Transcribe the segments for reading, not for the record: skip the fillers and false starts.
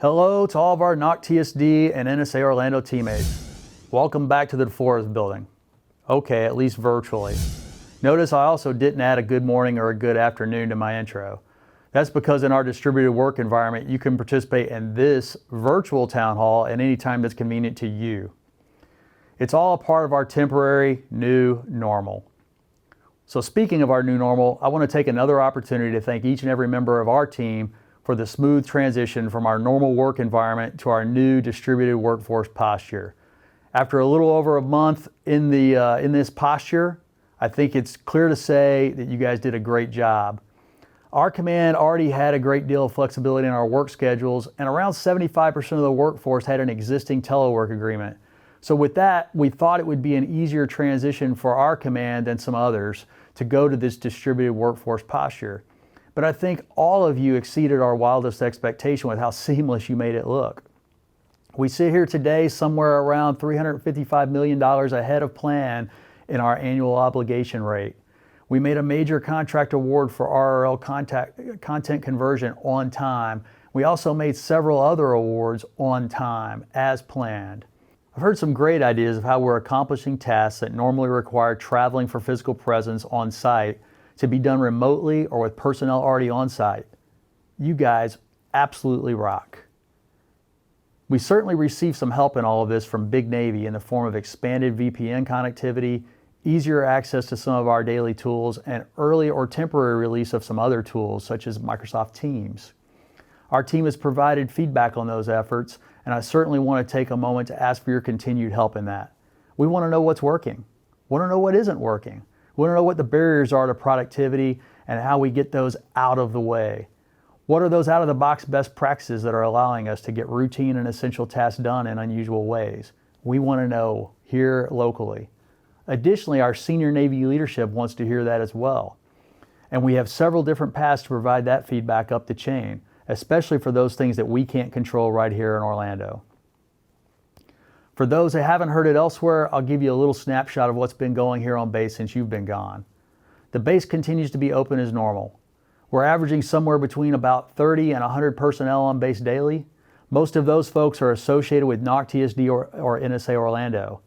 Hello to all of our NOC TSD and NSA Orlando teammates. Welcome back to the DeFlores building. Okay, at least virtually. Notice I also didn't add a good morning or a good afternoon to my intro. That's because in our distributed work environment, you can participate in this virtual town hall at any time that's convenient to you. It's all a part of our temporary new normal. So speaking of our new normal, I want to take another opportunity to thank each and every member of our team for the smooth transition from our normal work environment to our new distributed workforce posture. After a little over a month in this posture, I think it's clear to say that you guys did a great job. Our command already had a great deal of flexibility in our work schedules, and around 75% of the workforce had an existing telework agreement. So with that, we thought it would be an easier transition for our command than some others to go to this distributed workforce posture. But I think all of you exceeded our wildest expectation with how seamless you made it look. We sit here today somewhere around $355 million ahead of plan in our annual obligation rate. We made a major contract award for RRL content conversion on time. We also made several other awards on time, as planned. I've heard some great ideas of how we're accomplishing tasks that normally require traveling for physical presence on site to be done remotely or with personnel already on site. You guys absolutely rock. We certainly received some help in all of this from Big Navy in the form of expanded VPN connectivity, easier access to some of our daily tools, and early or temporary release of some other tools such as Microsoft Teams. Our team has provided feedback on those efforts, and I certainly want to take a moment to ask for your continued help in that. We want to know what's working. We want to know what isn't working. We want to know what the barriers are to productivity and how we get those out of the way. What are those out-of-the-box best practices that are allowing us to get routine and essential tasks done in unusual ways? We want to know here locally. Additionally, our senior Navy leadership wants to hear that as well. And we have several different paths to provide that feedback up the chain, especially for those things that we can't control right here in Orlando. For those that haven't heard it elsewhere, I'll give you a little snapshot of what's been going here on base since you've been gone. The base continues to be open as normal. We're averaging somewhere between about 30 and 100 personnel on base daily. Most of those folks are associated with NOC TSD or NSA Orlando.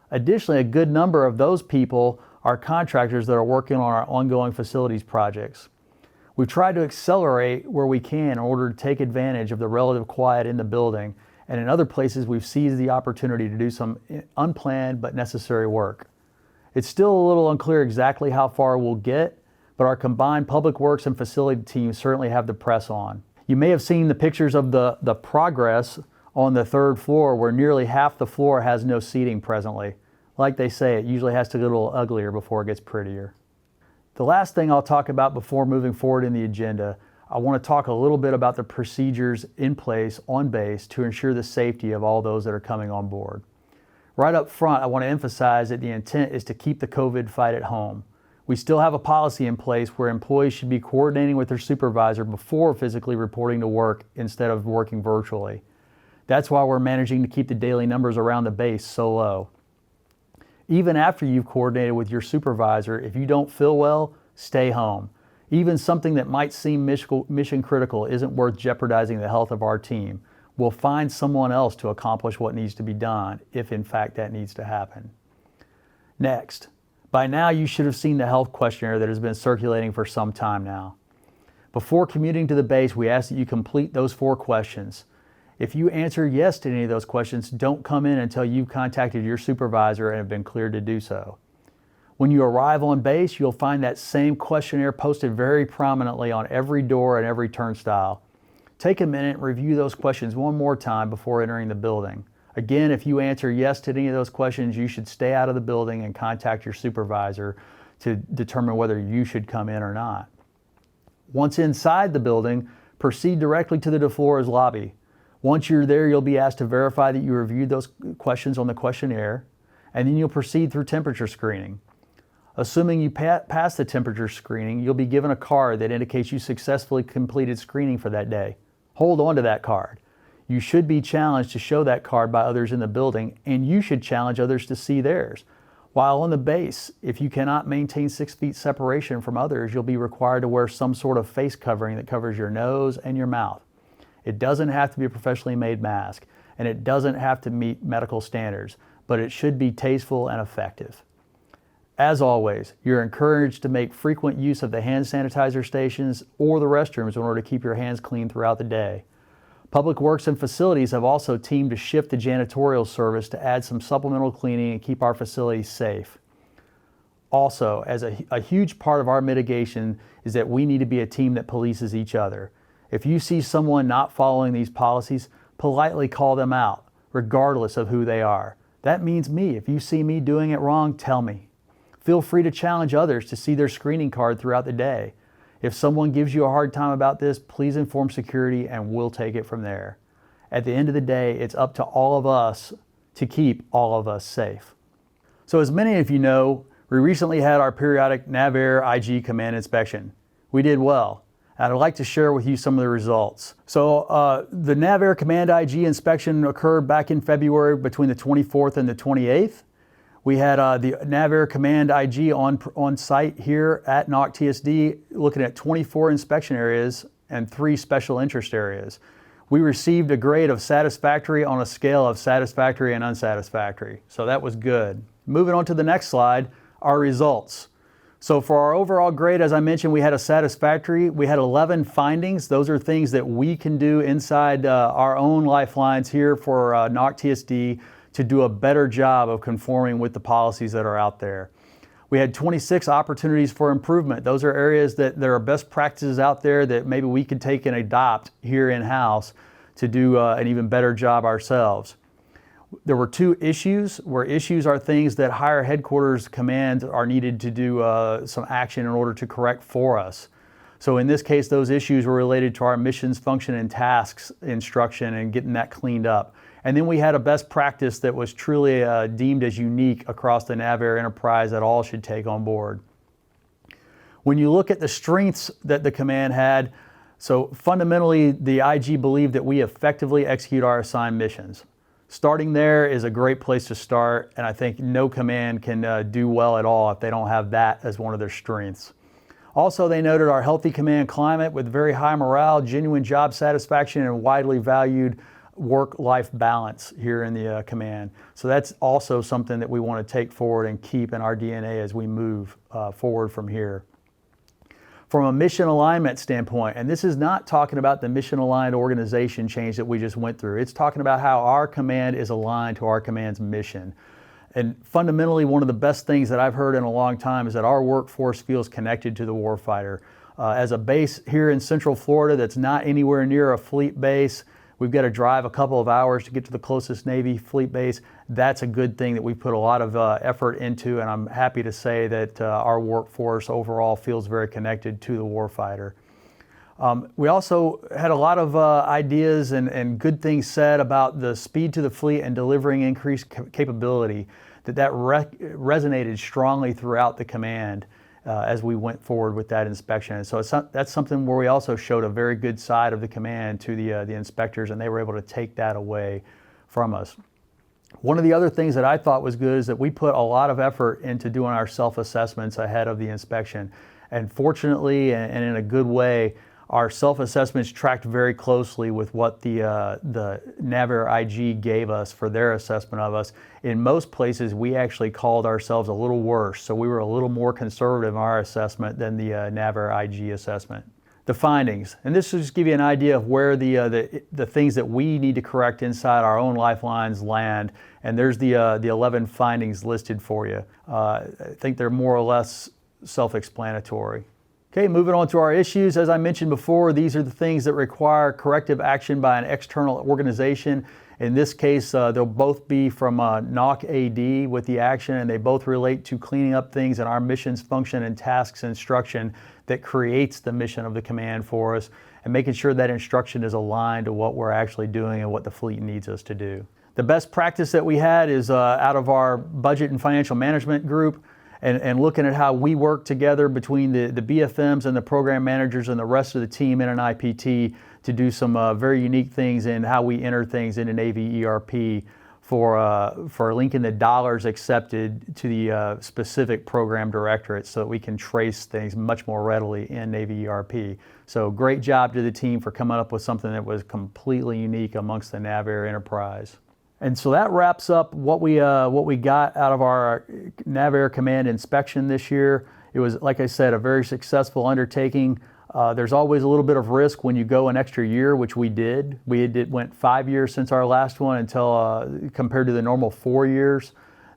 Additionally, a good number of those people are contractors that are working on our ongoing facilities projects. We've tried to accelerate where we can in order to take advantage of the relative quiet in the building, and in other places we've seized the opportunity to do some unplanned but necessary work. It's still a little unclear exactly how far we'll get, but our combined public works and facility teams certainly have the press on. You may have seen the pictures of the progress on the third floor where nearly half the floor has no seating presently. Like they say, it usually has to get a little uglier before it gets prettier. The last thing I'll talk about before moving forward in the agenda, I want to talk a little bit about the procedures in place on base to ensure the safety of all those that are coming on board. Right up front, I want to emphasize that the intent is to keep the COVID fight at home. We still have a policy in place where employees should be coordinating with their supervisor before physically reporting to work instead of working virtually. That's why we're managing to keep the daily numbers around the base so low. Even after you've coordinated with your supervisor, if you don't feel well, stay home. Even something that might seem mission critical isn't worth jeopardizing the health of our team. We'll find someone else to accomplish what needs to be done, if in fact that needs to happen. Next, by now you should have seen the health questionnaire that has been circulating for some time now. Before commuting to the base, we ask that you complete those 4 questions. If you answer yes to any of those questions, don't come in until you've contacted your supervisor and have been cleared to do so. When you arrive on base, you'll find that same questionnaire posted very prominently on every door and every turnstile. Take a minute and review those questions one more time before entering the building. Again, if you answer yes to any of those questions, you should stay out of the building and contact your supervisor to determine whether you should come in or not. Once inside the building, proceed directly to the DeFlores lobby. Once you're there, you'll be asked to verify that you reviewed those questions on the questionnaire, and then you'll proceed through temperature screening. Assuming you pass the temperature screening, you'll be given a card that indicates you successfully completed screening for that day. Hold on to that card. You should be challenged to show that card by others in the building, and you should challenge others to see theirs. While on the base, if you cannot maintain 6 feet separation from others, you'll be required to wear some sort of face covering that covers your nose and your mouth. It doesn't have to be a professionally made mask, and it doesn't have to meet medical standards, but it should be tasteful and effective. As always, you're encouraged to make frequent use of the hand sanitizer stations or the restrooms in order to keep your hands clean throughout the day. Public Works and Facilities have also teamed to shift the janitorial service to add some supplemental cleaning and keep our facilities safe. Also, as a huge part of our mitigation is that we need to be a team that polices each other. If you see someone not following these policies, politely call them out, regardless of who they are. That means me. If you see me doing it wrong, tell me. Feel free to challenge others to see their screening card throughout the day. If someone gives you a hard time about this, please inform security and we'll take it from there. At the end of the day, it's up to all of us to keep all of us safe. So as many of you know, we recently had our periodic NAVAIR IG Command inspection. We did well, and I'd like to share with you some of the results. So the NAVAIR Command IG inspection occurred back in February between the 24th and the 28th. We had the NAVAIR Command IG on site here at NOC TSD looking at 24 inspection areas and 3 special interest areas. We received a grade of satisfactory on a scale of satisfactory and unsatisfactory, so that was good. Moving on to the next slide, our results. So for our overall grade, as I mentioned, we had a satisfactory. We had 11 findings. Those are things that we can do inside our own lifelines here for NOC TSD to do a better job of conforming with the policies that are out there. We had 26 opportunities for improvement. Those are areas that there are best practices out there that maybe we could take and adopt here in-house to do an even better job ourselves. There were 2 issues, where issues are things that higher headquarters commands are needed to do some action in order to correct for us. So in this case, those issues were related to our missions, function, and tasks instruction and getting that cleaned up. And then we had a best practice that was truly deemed as unique across the NAVAIR enterprise that all should take on board. When you look at the strengths that the command had, so fundamentally the IG believed that we effectively execute our assigned missions. Starting there is a great place to start, and I think no command can do well at all if they don't have that as one of their strengths. Also, they noted our healthy command climate with very high morale, genuine job satisfaction, and widely valued work-life balance here in the command. So that's also something that we want to take forward and keep in our DNA as we move forward from here. From a mission alignment standpoint, and this is not talking about the mission aligned organization change that we just went through, it's talking about how our command is aligned to our command's mission. And fundamentally, one of the best things that I've heard in a long time is that our workforce feels connected to the warfighter. As a base here in Central Florida that's not anywhere near a fleet base, we've got to drive a couple of hours to get to the closest Navy fleet base. That's a good thing that we put a lot of effort into, and I'm happy to say that our workforce overall feels very connected to the warfighter. We also had a lot of ideas and good things said about the speed to the fleet and delivering increased capability, that resonated strongly throughout the command as we went forward with that inspection. And so that's something where we also showed a very good side of the command to the inspectors, and they were able to take that away from us. One of the other things that I thought was good is that we put a lot of effort into doing our self-assessments ahead of the inspection. And fortunately, and in a good way, our self-assessments tracked very closely with what the NAVAIR IG gave us for their assessment of us. In most places, we actually called ourselves a little worse, so we were a little more conservative in our assessment than the NAVAIR IG assessment. The findings, and this will just give you an idea of where the things that we need to correct inside our own lifelines land, and there's the 11 findings listed for you. I think they're more or less self-explanatory. Okay, moving on to our issues. As I mentioned before, these are the things that require corrective action by an external organization. In this case, they'll both be from NOC AD with the action, and they both relate to cleaning up things in our missions, function, and tasks instruction that creates the mission of the command for us, and making sure that instruction is aligned to what we're actually doing and what the fleet needs us to do. The best practice that we had is out of our budget and financial management group, and looking at how we work together between the BFMs and the program managers and the rest of the team in an IPT to do some very unique things in how we enter things into Navy ERP for linking the dollars accepted to the specific program directorate so that we can trace things much more readily in Navy ERP. So great job to the team for coming up with something that was completely unique amongst the NavAir enterprise. And so that wraps up what we got out of our NavAir Command inspection this year. It was, like I said, a very successful undertaking. There's always a little bit of risk when you go an extra year, which we did. Went 5 years since our last one until compared to the normal 4 years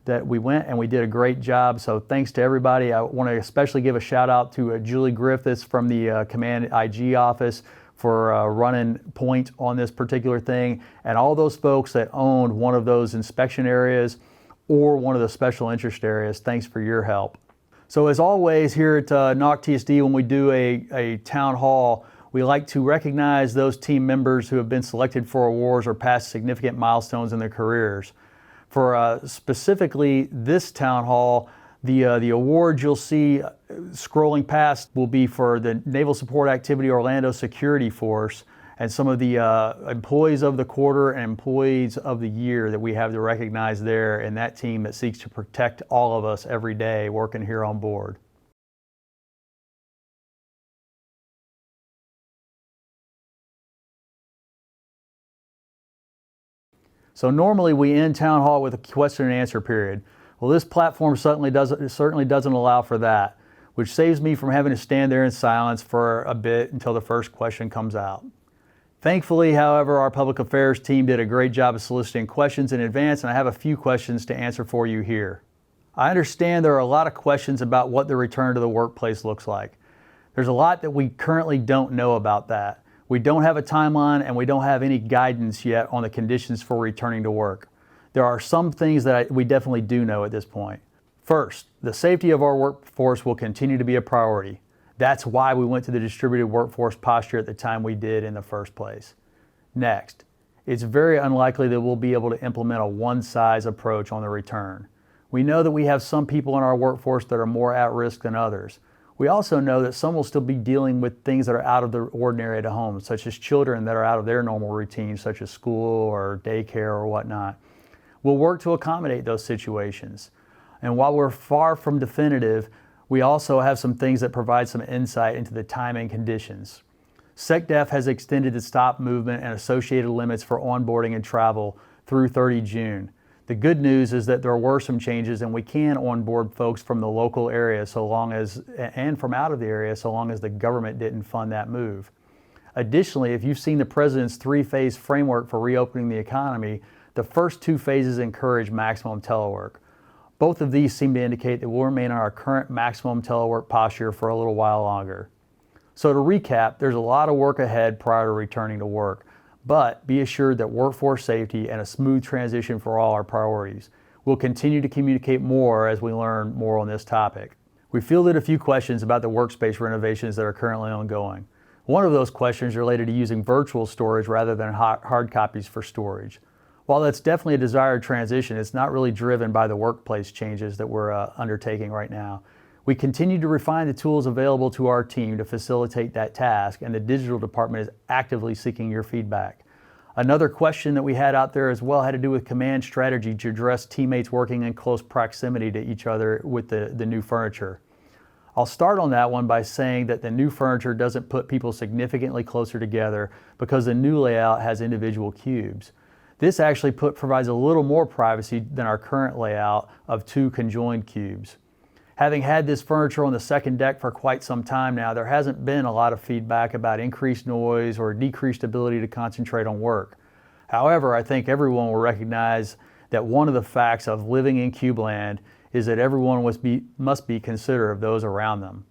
that we went, and we did a great job. So thanks to everybody. I want to especially give a shout out to Julie Griffiths from the Command IG office for running point on this particular thing, and all those folks that owned one of those inspection areas or one of the special interest areas. Thanks for your help. So as always here at NOC TSD, when we do a town hall, we like to recognize those team members who have been selected for awards or passed significant milestones in their careers. For specifically this town hall, the awards you'll see scrolling past will be for the Naval Support Activity Orlando Security Force and some of the employees of the quarter and employees of the year that we have to recognize there, and that team that seeks to protect all of us every day working here on board. So normally we end town hall with a question and answer period. Well, this platform certainly doesn't allow for that, which saves me from having to stand there in silence for a bit until the first question comes out. Thankfully, however, our public affairs team did a great job of soliciting questions in advance, and I have a few questions to answer for you here. I understand there are a lot of questions about what the return to the workplace looks like. There's a lot that we currently don't know about that. We don't have a timeline, and we don't have any guidance yet on the conditions for returning to work. There are some things that we definitely do know at this point. First, the safety of our workforce will continue to be a priority. That's why we went to the distributed workforce posture at the time we did in the first place. Next, it's very unlikely that we'll be able to implement a one-size approach on the return. We know that we have some people in our workforce that are more at risk than others. We also know that some will still be dealing with things that are out of the ordinary at home, such as children that are out of their normal routines, such as school or daycare or whatnot. We'll work to accommodate those situations. And while we're far from definitive, we also have some things that provide some insight into the time and conditions. SecDef has extended the stop movement and associated limits for onboarding and travel through 30 June. The good news is that there were some changes, and we can onboard folks from the local area and from out of the area so long as the government didn't fund that move. Additionally, if you've seen the President's 3-phase framework for reopening the economy, the first 2 phases encourage maximum telework. Both of these seem to indicate that we'll remain on our current maximum telework posture for a little while longer. So to recap, there's a lot of work ahead prior to returning to work, but be assured that workforce safety and a smooth transition for all are priorities. We'll continue to communicate more as we learn more on this topic. We fielded a few questions about the workspace renovations that are currently ongoing. One of those questions related to using virtual storage rather than hard copies for storage. While that's definitely a desired transition, it's not really driven by the workplace changes that we're undertaking right now. We continue to refine the tools available to our team to facilitate that task, and the digital department is actively seeking your feedback. Another question that we had out there as well had to do with command strategy to address teammates working in close proximity to each other with the new furniture. I'll start on that one by saying that the new furniture doesn't put people significantly closer together because the new layout has individual cubes. This actually provides a little more privacy than our current layout of 2 conjoined cubes. Having had this furniture on the second deck for quite some time now, there hasn't been a lot of feedback about increased noise or decreased ability to concentrate on work. However, I think everyone will recognize that one of the facts of living in Cubeland is that everyone must be considerate of those around them.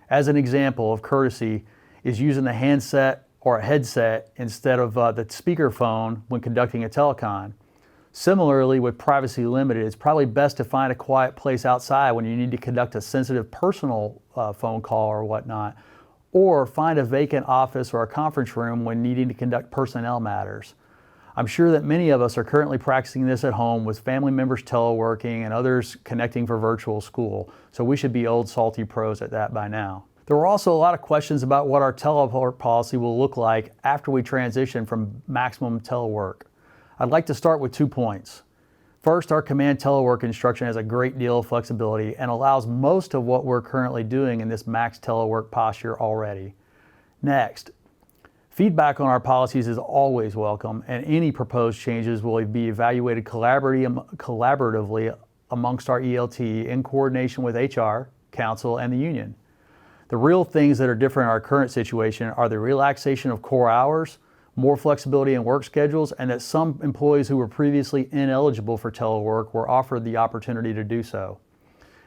As an example of courtesy is using the handset or a headset instead of the speakerphone when conducting a telecon. Similarly, with privacy limited, it's probably best to find a quiet place outside when you need to conduct a sensitive personal phone call or whatnot, or find a vacant office or a conference room when needing to conduct personnel matters. I'm sure that many of us are currently practicing this at home with family members teleworking and others connecting for virtual school, so we should be old salty pros at that by now. There were also a lot of questions about what our telework policy will look like after we transition from maximum telework. I'd like to start with 2 points. First, our command telework instruction has a great deal of flexibility and allows most of what we're currently doing in this max telework posture already. Next, feedback on our policies is always welcome, and any proposed changes will be evaluated collaboratively amongst our ELT in coordination with HR, Council, and the union. The real things that are different in our current situation are the relaxation of core hours, more flexibility in work schedules, and that some employees who were previously ineligible for telework were offered the opportunity to do so.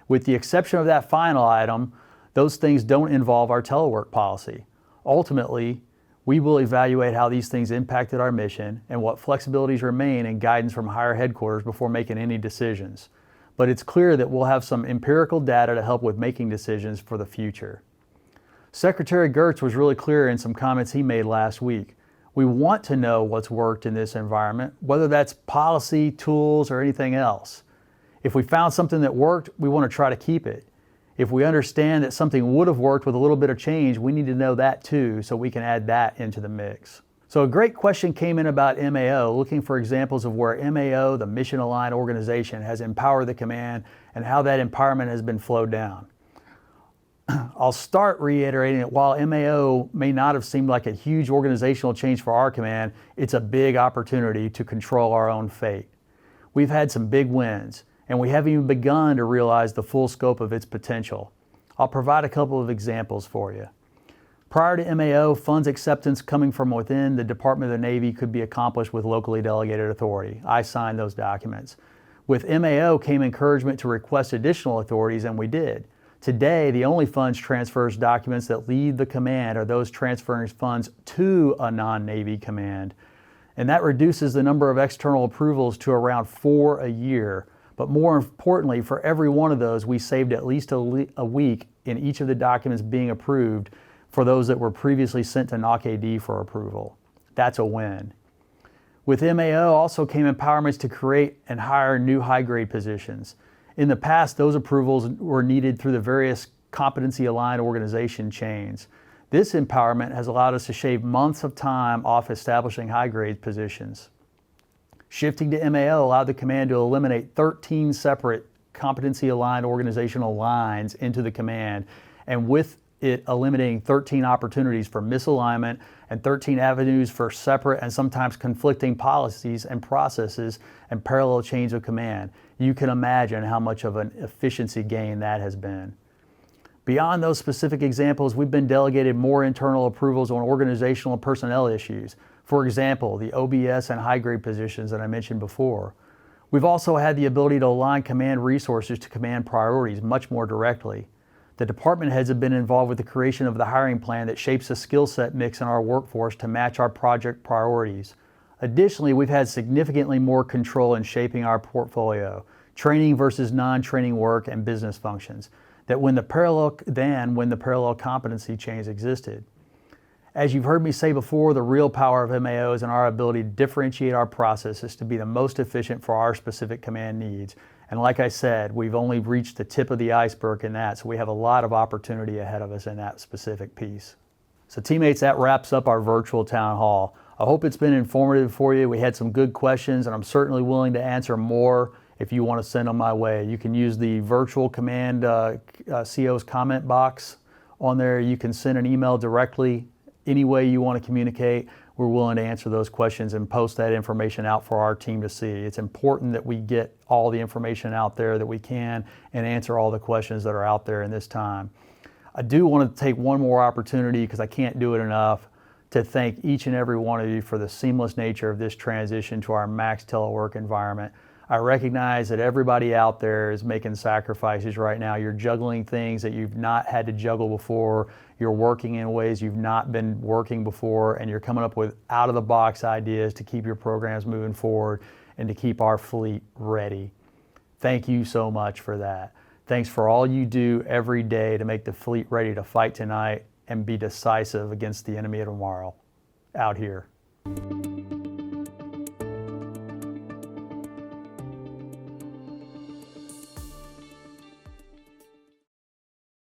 With the exception of that final item, those things don't involve our telework policy. Ultimately, we will evaluate how these things impacted our mission and what flexibilities remain and guidance from higher headquarters before making any decisions. But it's clear that we'll have some empirical data to help with making decisions for the future. Secretary Gertz was really clear in some comments he made last week. We want to know what's worked in this environment, whether that's policy, tools, or anything else. If we found something that worked, we want to try to keep it. If we understand that something would have worked with a little bit of change, we need to know that too, so we can add that into the mix. So a great question came in about MAO, looking for examples of where MAO, the mission-aligned organization, has empowered the command and how that empowerment has been flowed down. I'll start reiterating that while MAO may not have seemed like a huge organizational change for our command, it's a big opportunity to control our own fate. We've had some big wins, and we haven't even begun to realize the full scope of its potential. I'll provide a couple of examples for you. Prior to MAO, funds acceptance coming from within the Department of the Navy could be accomplished with locally delegated authority. I signed those documents. With MAO came encouragement to request additional authorities, and we did. Today, the only funds transfers documents that leave the command are those transferring funds to a non-Navy command. And that reduces the number of external approvals to around 4 a year. But more importantly, for every one of those, we saved at least a week in each of the documents being approved for those that were previously sent to NOC-AD for approval. That's a win. With MAO also came empowerments to create and hire new high-grade positions. In the past, those approvals were needed through the various competency-aligned organization chains. This empowerment has allowed us to shave months of time off establishing high-grade positions. Shifting to MAO allowed the command to eliminate 13 separate competency-aligned organizational lines into the command, and with it eliminating 13 opportunities for misalignment and 13 avenues for separate and sometimes conflicting policies and processes and parallel chains of command. You can imagine how much of an efficiency gain that has been. Beyond those specific examples, we've been delegated more internal approvals on organizational and personnel issues. For example, the OBS and high-grade positions that I mentioned before. We've also had the ability to align command resources to command priorities much more directly. The department heads have been involved with the creation of the hiring plan that shapes the skill set mix in our workforce to match our project priorities. Additionally, we've had significantly more control in shaping our portfolio, training versus non-training work and business functions, than when the parallel competency chains existed. As you've heard me say before, the real power of MAO is in our ability to differentiate our processes to be the most efficient for our specific command needs. And like I said, we've only reached the tip of the iceberg in that, so we have a lot of opportunity ahead of us in that specific piece. So teammates, that wraps up our virtual town hall. I hope it's been informative for you. We had some good questions, and I'm certainly willing to answer more if you want to send them my way. You can use the virtual command CO's comment box on there. You can send an email directly. Any way you want to communicate, we're willing to answer those questions and post that information out for our team to see. It's important that we get all the information out there that we can and answer all the questions that are out there in this time. I do want to take one more opportunity, because I can't do it enough, to thank each and every one of you for the seamless nature of this transition to our max telework environment. I recognize that everybody out there is making sacrifices right now. You're juggling things that you've not had to juggle before. You're working in ways you've not been working before, and you're coming up with out-of-the-box ideas to keep your programs moving forward and to keep our fleet ready. Thank you so much for that. Thanks for all you do every day to make the fleet ready to fight tonight and be decisive against the enemy of tomorrow. Out here.